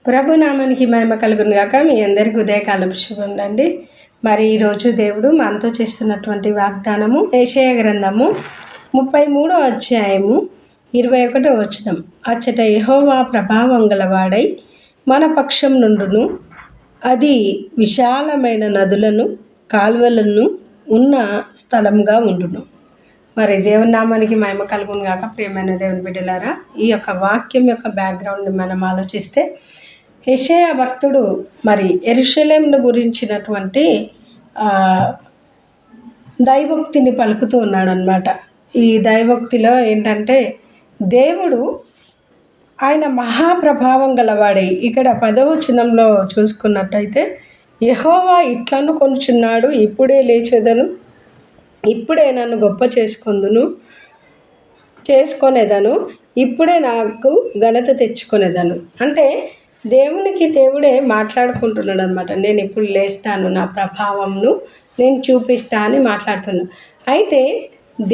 ప్రభునామానికి మహిమ కలుగును గాక. మీ అందరికీ ఉదయకాలపు శుభం అండి. మరి ఈరోజు దేవుడు మనతో చేస్తున్నటువంటి వాగ్దానము యెషయా గ్రంథము 33వ అధ్యాయము 21వ వచనం. అచ్చట యెహోవా ప్రభావం గలవాడై మన పక్షం నుండును, అది విశాలమైన నదులను కాల్వలను ఉన్న స్థలంగా ఉండును. మరి దేవుని నామానికి మహిమ కలుగును గాక. ప్రియమైన దేవుని బిడ్డలారా, ఈ యొక్క వాక్యం యొక్క బ్యాక్గ్రౌండ్ని మనం ఆలోచిస్తే, యెషయా భక్తుడు మరి యెరూషలేమును గురించినటువంటి దైవోక్తిని పలుకుతూ ఉన్నాడు అన్నమాట. ఈ దైవోక్తిలో ఏంటంటే, దేవుడు ఆయన మహాప్రభావం గలవాడే. ఇక్కడ 10వ వచనంలో చూసుకున్నట్టయితే, యెహోవా ఇట్లను కొనుచున్నాడు, ఇప్పుడే లేచెదను, ఇప్పుడే నన్ను గొప్ప చేసుకొనేదను, ఇప్పుడే నాకు ఘనత తెచ్చుకొనేదను. అంటే దేవుడే మాట్లాడుకుంటున్నాడు అనమాట. నేను ఇప్పుడు లేస్తాను, నా ప్రభావంను నేను చూపిస్తా అని మాట్లాడుతున్నాను. అయితే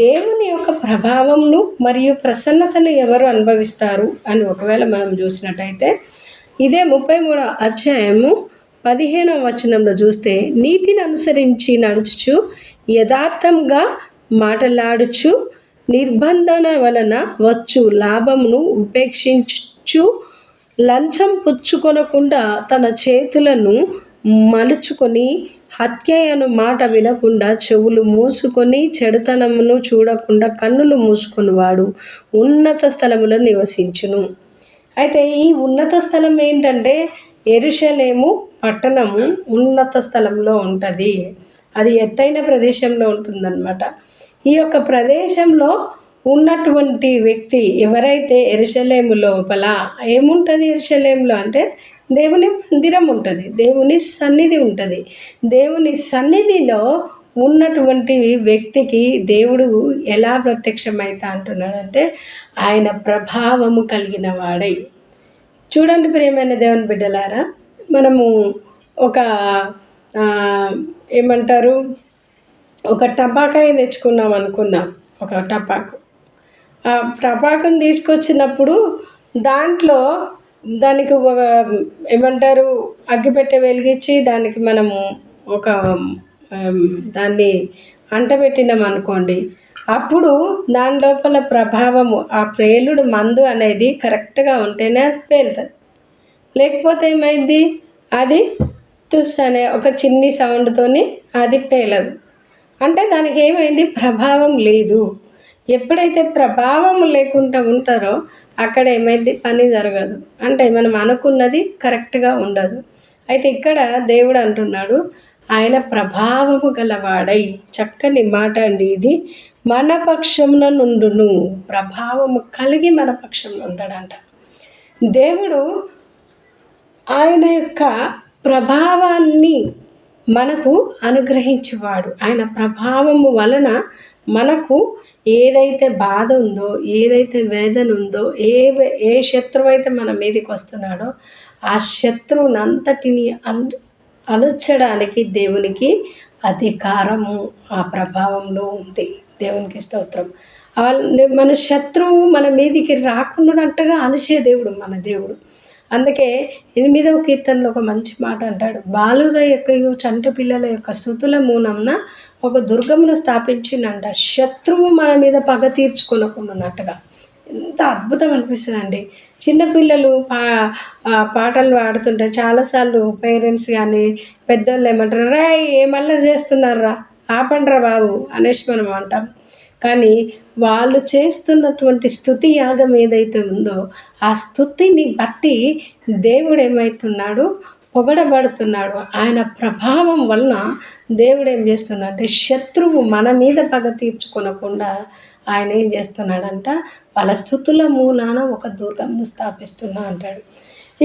దేవుని యొక్క ప్రభావంను మరియు ప్రసన్నతను ఎవరు అనుభవిస్తారు అని ఒకవేళ మనం చూసినట్టయితే, ఇదే 33వ అధ్యాయము 15వ వచనంలో చూస్తే, నీతిని అనుసరించి నడుచుచు, యథార్థంగా మాటలాడుచు, నిర్బంధన వలన వచ్చు లాభమును ఉపేక్షించు, లంచం పుచ్చుకొనకుండా తన చేతులను మలుచుకొని, హత్యయను మాట వినకుండా చెవులు మూసుకొని, చెడుతనమును చూడకుండా కన్నులు మూసుకొనివాడు ఉన్నత స్థలములో నివసించును. అయితే ఈ ఉన్నత స్థలం ఏంటంటే, యెరూషలేము పట్టణము ఉన్నత స్థలంలో ఉంటుంది. అది ఎత్తైన ప్రదేశంలో ఉంటుందన్నమాట. ఈ యొక్క ప్రదేశంలో ఉన్నటువంటి వ్యక్తి ఎవరైతే, యెరూషలేము లోపల ఏముంటుంది, యెరూషలేములో అంటే దేవుని మందిరం ఉంటుంది, దేవుని సన్నిధి ఉంటుంది. దేవుని సన్నిధిలో ఉన్నటువంటి వ్యక్తికి దేవుడు ఎలా ప్రత్యక్షమైతా అంటున్నాడంటే, ఆయన ప్రభావము కలిగిన వాడై. చూడండి ప్రియమైన దేవుని బిడ్డలారా, మనము ఒక ఏమంటారు, ఒక టపాకాయ తెచ్చుకున్నాం అనుకుందాం. ఒక టపాకు, ఆ టపాకుని తీసుకొచ్చినప్పుడు దానికి ఒక ఏమంటారు, అగ్గిపెట్టె వెలిగించి దానికి మనము ఒక దాన్ని అంటబెట్టినాం అనుకోండి. అప్పుడు దాని లోపల ప్రభావము, ఆ ప్రేలుడు మందు అనేది కరెక్ట్గా ఉంటేనే అది పేలుతుంది. లేకపోతే ఏమైంది, అది తుస్ అనే ఒక చిన్ని సౌండ్తోని అది పేలదు. అంటే దానికి ఏమైంది, ప్రభావం లేదు. ఎప్పుడైతే ప్రభావం లేకుండా ఉంటారో అక్కడ ఏమైంది, పని జరగదు. అంటే మనం అనుకున్నది కరెక్ట్గా ఉండదు. అయితే ఇక్కడ దేవుడు అంటున్నాడు, ఆయన ప్రభావము గలవాడై. చక్కని మాట అండి ఇది. మన పక్షంలో నుండును, ప్రభావము కలిగి మన పక్షంలో ఉంటాడంట దేవుడు. ఆయన యొక్క ప్రభావాన్ని మనకు అనుగ్రహించేవాడు. ఆయన ప్రభావము వలన మనకు ఏదైతే బాధ ఉందో, ఏదైతే వేదన ఉందో, ఏ శత్రువు అయితే మన మీదకి వస్తున్నాడో ఆ శత్రువునంతటిని అణచడానికి దేవునికి అధికారము ఆ ప్రభావంలో ఉంది. దేవునికి స్తోత్రం. మన శత్రువు మన మీదికి రాకున్నట్టుగా అణచే దేవుడు మన దేవుడు. అందుకే 8వ కీర్తనలో ఒక మంచి మాట అంటాడు, బాలుర యొక్క చంటి పిల్లల యొక్క స్తుతుల మూలంన ఒక దుర్గమును స్థాపించిందంట, శత్రువు మన మీద పగ తీర్చుకొనకున్నట్టుగా. ఎంత అద్భుతం అనిపిస్తుందండి. చిన్నపిల్లలు పాటలు పాడుతుంటే చాలాసార్లు పేరెంట్స్ కానీ పెద్దోళ్ళు ఏమంటారు, రే ఏమల్లా చేస్తున్నారా, ఆపండ్రా బాబు అనేసి మనం అంటాం. కానీ వాళ్ళు చేస్తున్నటువంటి స్తుతి యాగం ఏదైతే ఉందో ఆ స్తుతిని బట్టి దేవుడు ఏమవుతున్నాడు, పొగడబడుతున్నాడు. ఆయన ప్రభావం వలన దేవుడు ఏం చేస్తున్నాడంటే, శత్రువు మన మీద పగ తీర్చుకొనకుండా ఆయన ఏం చేస్తున్నాడంట, వాళ్ళ స్తుతుల మూలాన ఒక దుర్గంను స్థాపిస్తున్నా అంటాడు.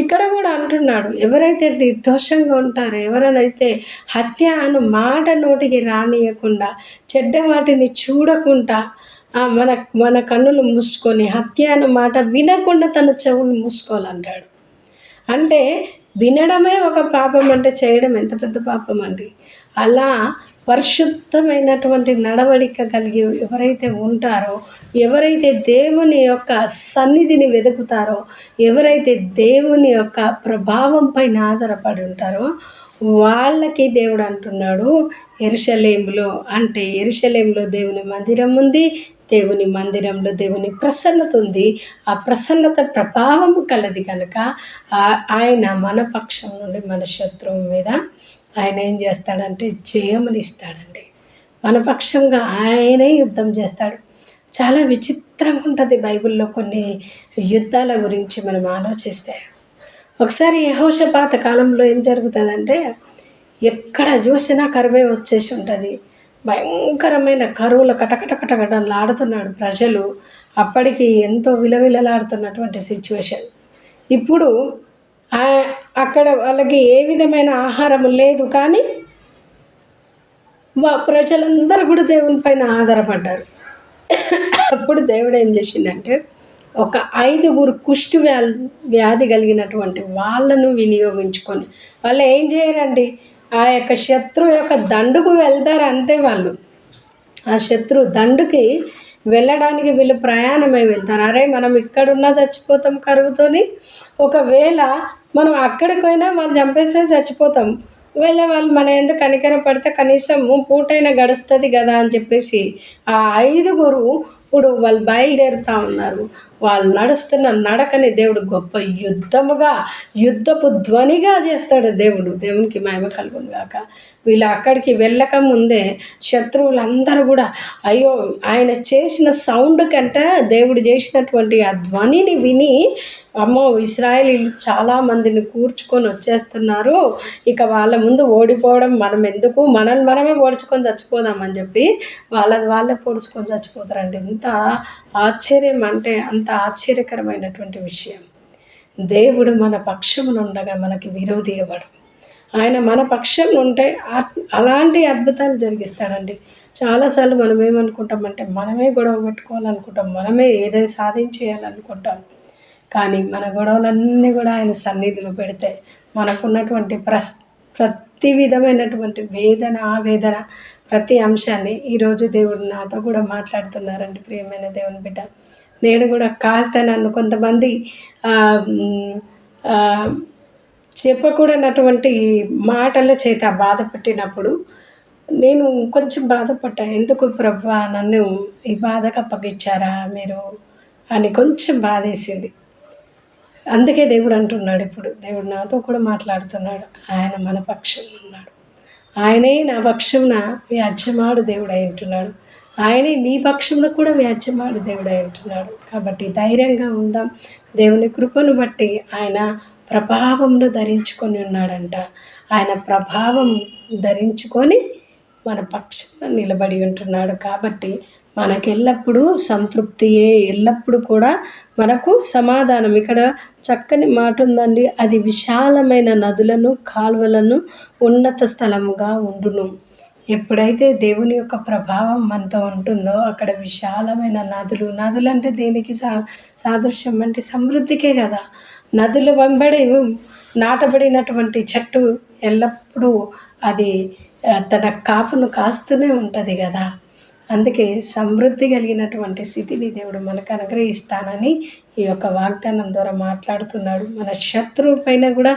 ఇక్కడ కూడా అంటున్నాడు, ఎవరైతే నిర్దోషంగా ఉంటారో, ఎవరైతే హత్య అను మాట నోటికి రానియకుండా, చెడ్డ వాటిని చూడకుండా మన కన్నులు మూసుకొని, హత్య అను మాట వినకుండా తన చెవులు మూసుకోవాలంటాడు. అంటే వినడమే ఒక పాపం అంటే చేయడం ఎంత పెద్ద పాపం అండి. అలా పరిశుద్ధమైనటువంటి నడవడిక కలిగి ఎవరైతే ఉంటారో, ఎవరైతే దేవుని యొక్క సన్నిధిని వెతుకుతారో, ఎవరైతే దేవుని యొక్క ప్రభావం పైన ఆధారపడి ఉంటారో వాళ్ళకి దేవుడు అంటున్నాడు, యెరూషలేములో అంటే యెరూషలేములో దేవుని మందిరం ఉంది. దేవుని మందిరంలో దేవుని ప్రసన్నత ఉంది. ఆ ప్రసన్నత ప్రభావము కలది కనుక ఆయన మన పక్షం నుండి మన శత్రువు మీద ఆయన ఏం చేస్తాడంటే జయమునిస్తాడండి. మన పక్షంగా ఆయనే యుద్ధం చేస్తాడు. చాలా విచిత్రంగా ఉంటుంది బైబిల్లో కొన్ని యుద్ధాల గురించి మనం ఆలోచిస్తే. ఒకసారి యెహోషాపాతు కాలంలో ఏం జరుగుతుందంటే ఎక్కడ చూసినా కరువే వచ్చేసి ఉంటుంది. భయంకరమైన కరువుల కటకటలాడుతున్నాడు ప్రజలు. అప్పటికి ఎంతో విలవిలలాడుతున్నటువంటి సిచ్యువేషన్. ఇప్పుడు అక్కడ వాళ్ళకి ఏ విధమైన ఆహారం లేదు, కానీ ప్రజలందరూ కూడా దేవుని పైన ఆధారపడ్డారు. అప్పుడు దేవుడు ఏం చేసిండంటే ఒక 5 కుష్టు వ్యాధి కలిగినటువంటి వాళ్ళను వినియోగించుకొని, వాళ్ళు ఏం చేయరండి, ఆ యొక్క శత్రువు యొక్క దండుకు వెళ్తారు అంతే. వాళ్ళు ఆ శత్రు దండుకి వెళ్ళడానికి వీళ్ళు ప్రయాణమై వెళ్తారు. అరే మనం ఇక్కడున్నా చచ్చిపోతాం కరువుతోని, ఒకవేళ మనం అక్కడికి పోయినా వాళ్ళు చంపేస్తే చచ్చిపోతాం, వెళ్ళే వాళ్ళు మన ఎందుకు కనికర పడితే కనీసం పూటైనా గడుస్తుంది కదా అని చెప్పేసి ఆ 5 ఇప్పుడు వాళ్ళు బయలుదేరుతూ ఉన్నారు. వాళ్ళు నడుస్తున్న నడకని దేవుడు గొప్ప యుద్ధపు ధ్వనిగా చేస్తాడు. దేవునికి మహిమ కలుగును గాక. వీళ్ళు అక్కడికి వెళ్ళక ముందే శత్రువులందరూ కూడా అయ్యో ఆయన చేసిన సౌండ్ కంటే దేవుడు చేసినటువంటి ఆ ధ్వనిని విని అమ్మో ఇశ్రాయేలీయులు చాలామందిని కూర్చుకొని వచ్చేస్తున్నారు, ఇక వాళ్ళ ముందు ఓడిపోవడం మనం ఎందుకు, మనమే ఓడ్చుకొని చచ్చిపోదామని చెప్పి వాళ్ళే పొడుచుకొని చచ్చిపోతారండి. ఎంత ఆశ్చర్యం అంటే అంత ఆశ్చర్యకరమైనటువంటి విషయం. దేవుడు మన పక్షమున ఉండగా మనకి విరోధి ఇవ్వడు. ఆయన మన పక్షం ఉంటే అలాంటి అద్భుతాలు జరిగిస్తాడండి. చాలాసార్లు మనం ఏమనుకుంటామంటే మనమే గొడవ పెట్టుకోవాలనుకుంటాం, మనమే ఏదో సాధించేయాలనుకుంటాం. కానీ మన గొడవలన్నీ కూడా ఆయన సన్నిధిలో పెడితే మనకున్నటువంటి ప్రతి విధమైనటువంటి ఆవేదన ప్రతి అంశాన్ని ఈరోజు దేవుడు నాతో కూడా మాట్లాడుతున్నారండి. ప్రియమైన దేవుని బిడ్డ, నేను కూడా కాస్త నన్ను కొంతమంది చెప్పకూడనటువంటి మాటల చేత బాధ పెట్టినప్పుడు నేను కొంచెం బాధపడ్డా. ఎందుకు ప్రభువా నన్ను ఈ బాధకు అప్పగించారా మీరు అని కొంచెం బాధేసింది. అందుకే దేవుడు అంటున్నాడు, ఇప్పుడు దేవుడు నాతో కూడా మాట్లాడుతున్నాడు, ఆయన మన పక్షం ఉన్నాడు, ఆయనే నా పక్షంన వ్యాజ్యమాడు దేవుడు అయి ఉంటున్నాడు, ఆయనే మీ పక్షంలో కూడా వ్యాజ్యమాడు దేవుడు అయి ఉంటున్నాడు. కాబట్టి ధైర్యంగా ఉందాం. దేవుని కృపను బట్టి ఆయన ప్రభావంను ధరించుకొని ఉన్నాడంట. ఆయన ప్రభావం ధరించుకొని మన పక్షంలో నిలబడి ఉంటున్నాడు. కాబట్టి మనకెల్లప్పుడూ సంతృప్తియే, ఎల్లప్పుడూ కూడా మనకు సమాధానం. ఇక్కడ చక్కని మాట ఉందండి, అది విశాలమైన నదులను కాలువలను ఉన్నత స్థలముగా ఉండును. ఎప్పుడైతే దేవుని యొక్క ప్రభావం మనతో ఉంటుందో అక్కడ విశాలమైన నదులు అంటే దేనికి సాదృశ్యం అంటే సమృద్ధికే కదా. నదుల వెంబడి నాటబడినటువంటి చెట్టు ఎల్లప్పుడూ అది తన కాపును కాస్తూనే ఉంటుంది కదా. అందుకే సమృద్ధి కలిగినటువంటి స్థితిని దేవుడు మనకు అనుగ్రహిస్తానని ఈ యొక్క వాగ్దానం ద్వారా మాట్లాడుతున్నాడు. మన శత్రువు పైన కూడా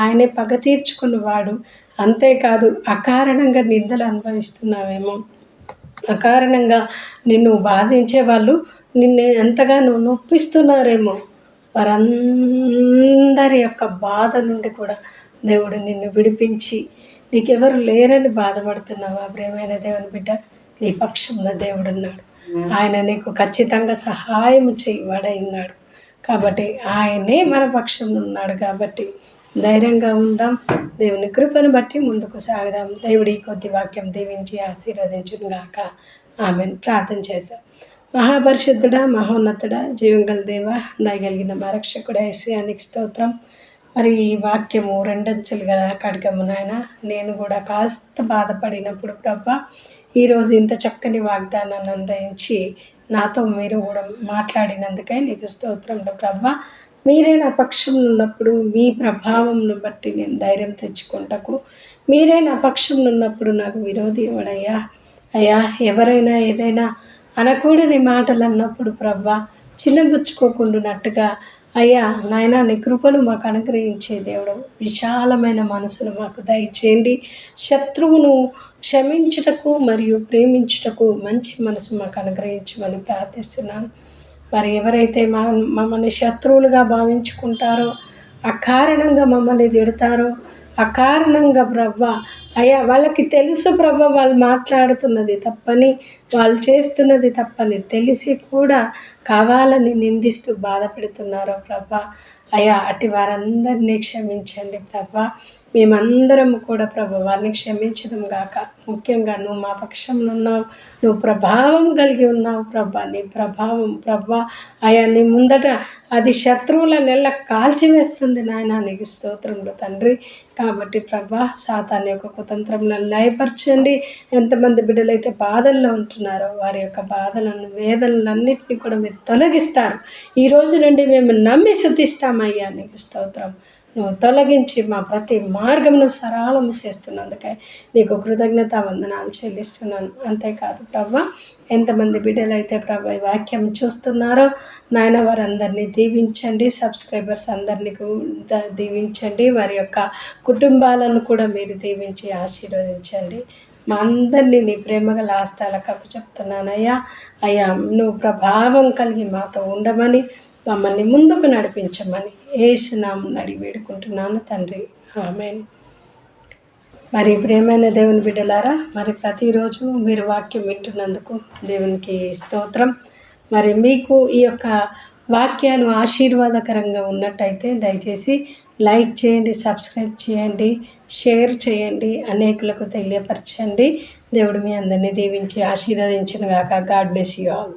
ఆయనే పగ తీర్చుకున్నవాడు. అంతేకాదు అకారణంగా నిందలు అనుభవిస్తున్నావేమో, అకారణంగా నిన్ను బాధించే వాళ్ళు నిన్ను ఎంతగానో నొప్పిస్తున్నారేమో, వారందరి యొక్క బాధ నుండి కూడా దేవుడు నిన్ను విడిపించి నీకెవరు లేరని బాధపడుతున్నావా ప్రియమైన దేవుని బిడ్డ, నీ పక్షంలో దేవుడు ఉన్నాడు. ఆయన నీకు ఖచ్చితంగా సహాయం చేయవాడై ఉన్నాడు. కాబట్టి ఆయనే మన పక్షంలో ఉన్నాడు. కాబట్టి ధైర్యంగా ఉందాం. దేవుని కృపను బట్టి ముందుకు సాగుదాం. దేవుడి కొద్ది వాక్యం దీవించి ఆశీర్వదించును గాక. ఆమెను ప్రార్థన చేశాం. మహాపరిశుద్ధుడా, మహోన్నతుడా, జీవంగల దేవ, దయగలిగిన మా రక్షకుడా యేసయ్యానికి స్తోత్రం. మరి ఈ వాక్యము రెండంచులుగా కడగము నాయన. నేను కూడా కాస్త బాధపడినప్పుడు ప్రభా ఈరోజు ఇంత చక్కని వాగ్దానాన్ని అందించి నాతో మీరు కూడా మాట్లాడినందుకై నీకు స్తోత్రంలో ప్రభా. మీరే నా పక్షంలో ఉన్నప్పుడు మీ ప్రభావంను బట్టి నేను ధైర్యం తెచ్చుకుంటకు, మీరే నా పక్షంలో ఉన్నప్పుడు నాకు విరోధి ఎవడయ్యా? అయ్యా, ఎవరైనా ఏదైనా అనకూడని మాటలు అన్నప్పుడు ప్రభా చిన్నబుచ్చుకోకుండానట్టుగా, అయ్యా నాయనా నీ కృపను మాకు అనుగ్రహించే దేవుడు, విశాలమైన మనసును మాకు దయచేయండి. శత్రువును క్షమించుటకు మరియు ప్రేమించుటకు మంచి మనసు మాకు అనుగ్రహించమని ప్రార్థిస్తున్నాను. మరి ఎవరైతే మమ్మల్ని శత్రువులుగా భావించుకుంటారో, అకారణంగా మమ్మల్ని తిడతారో, అకారణంగా ప్రభా అయ్యా వాళ్ళకి తెలుసు ప్రభా వాళ్ళు మాట్లాడుతున్నది తప్పని, వాళ్ళు చేస్తున్నది తప్పని తెలిసి కూడా కావాలని నిందిస్తూ బాధపెడుతున్నారో ప్రభా అయ్యా అటు వారందరినీ క్షమించండి ప్రభా. మేమందరం కూడా ప్రభా వారిని క్షమించడం గాక. ముఖ్యంగా నువ్వు మా పక్షంలో ఉన్నావు, నువ్వు ప్రభావం కలిగి ఉన్నావు ప్రభా. నీ ప్రభావం ప్రభా అయ్యా నీ ముందట అది శత్రువుల నెల కాల్చివేస్తుంది నాయన. నీకు స్తోత్రములు తండ్రి. కాబట్టి ప్రభా సాతాను యొక్క కుతంత్రములను లయపరచండి. ఎంతమంది బిడ్డలైతే బాధల్లో ఉంటున్నారో వారి యొక్క బాధలను వేదనలన్నింటినీ కూడా మీరు తొలగిస్తారు. ఈ రోజు నుండి మేము నమ్మి స్తుతిస్తామయ్యా. నీకు స్తోత్రం. నువ్వు తొలగించి మా ప్రతి మార్గమును సరళం చేస్తున్నందుకే నీకు కృతజ్ఞత వందనాలు చెల్లిస్తున్నాను. అంతేకాదు ప్రభా ఎంతమంది బిడ్డలైతే ప్రభా ఈ వాక్యం చూస్తున్నారో నాయన వారందరినీ దీవించండి. సబ్స్క్రైబర్స్ అందరినీ దీవించండి. వారి యొక్క కుటుంబాలను కూడా మీరు దీవించి ఆశీర్వదించండి. మా అందరినీ నీ ప్రేమగల హస్తాలకు అప్పచెప్తున్నానయ్యా. అయ్యా నువ్వు ప్రభావం కలిగి మాతో ఉండమని, మమ్మల్ని ముందుకు నడిపించమని యేసు నామమున అడిగి వేడుకుంటున్నాను తండ్రి. ఆమేన్. మరి ప్రియమైన దేవుని బిడ్డలారా, మరి ప్రతిరోజు మీరు వాక్యం వింటున్నందుకు దేవునికి స్తోత్రం. మరి మీకు ఈ యొక్క వాక్యాలు ఆశీర్వాదకరంగా ఉన్నట్టయితే దయచేసి లైక్ చేయండి, సబ్స్క్రైబ్ చేయండి, షేర్ చేయండి, అనేకులకు తెలియపరచండి. దేవుడు మీ అందరినీ దీవించి ఆశీర్వదించును గాక. God bless you all.